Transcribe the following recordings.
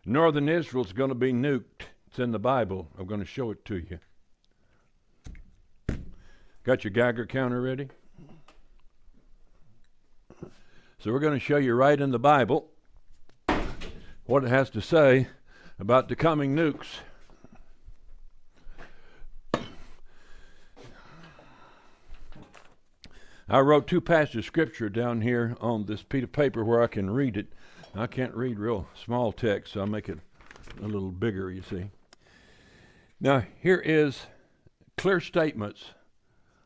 Northern Israel's going to be nuked. It's in the Bible. I'm going to show it to you. Got your Geiger counter ready? So we're going to show you right in the Bible what it has to say about the coming nukes. I wrote two passages of scripture down here on this piece of paper where I can read it. I can't read real small text, so I'll make it a little bigger, you see. Now, here is clear statements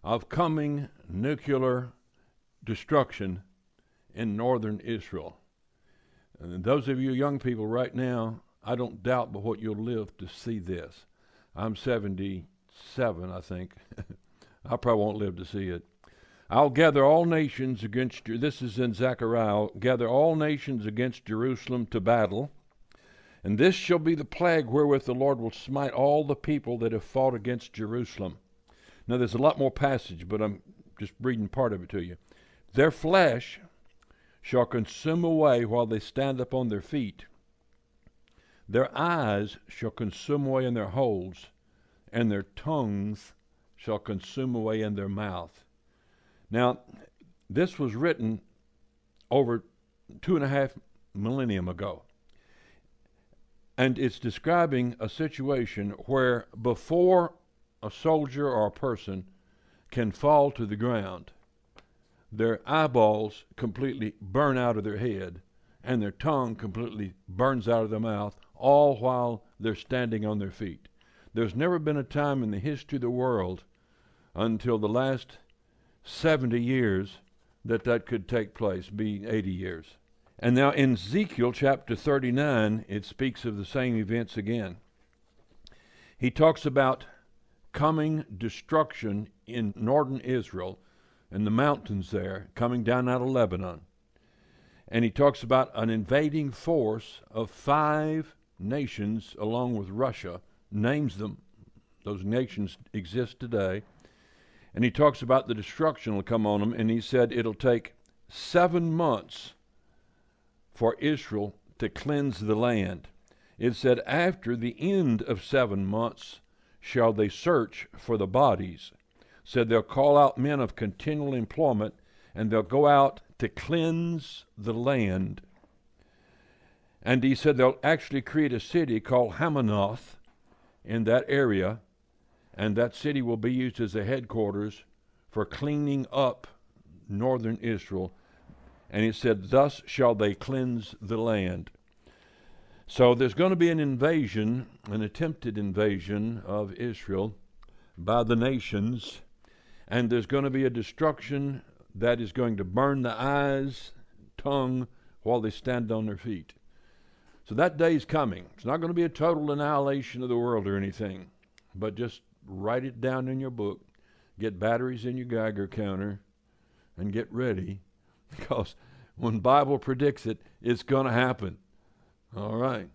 of coming nuclear destruction in northern Israel. And those of you young people right now, I don't doubt but what you'll live to see this. I'm 77, I think. I probably won't live to see it. I'll gather all nations against you. This is in Zechariah. I'll gather all nations against Jerusalem to battle. And this shall be the plague wherewith the Lord will smite all the people that have fought against Jerusalem. Now there's a lot more passage, but I'm just reading part of it to you. Their flesh shall consume away while they stand upon their feet. Their eyes shall consume away in their holes, and their tongues shall consume away in their mouth. Now, this was written over 2.5 millennium ago. And it's describing a situation where before a soldier or a person can fall to the ground, their eyeballs completely burn out of their head and their tongue completely burns out of their mouth, all while they're standing on their feet. There's never been a time in the history of the world until the last 70 years that could take place, be 80 years. And now in Ezekiel chapter 39, it speaks of the same events again. He talks about coming destruction in northern Israel and the mountains there, coming down out of Lebanon. And he talks about an invading force of 5 nations along with Russia, names them. Those nations exist today. And he talks about the destruction will come on them, and he said it'll take 7 months for Israel to cleanse the land. It said after the end of 7 months shall they search for the bodies. Said they'll call out men of continual employment, and they'll go out to cleanse the land. And he said they'll actually create a city called Hamanoth in that area, and that city will be used as a headquarters for cleaning up northern Israel. And he said, thus shall they cleanse the land. So there's going to be an invasion, an attempted invasion of Israel by the nations, and there's going to be a destruction that is going to burn the eyes, tongue, while they stand on their feet. So that day's coming. It's not going to be a total annihilation of the world or anything, but just write it down in your book, get batteries in your Geiger counter, and get ready, because when the Bible predicts it, it's going to happen. All right.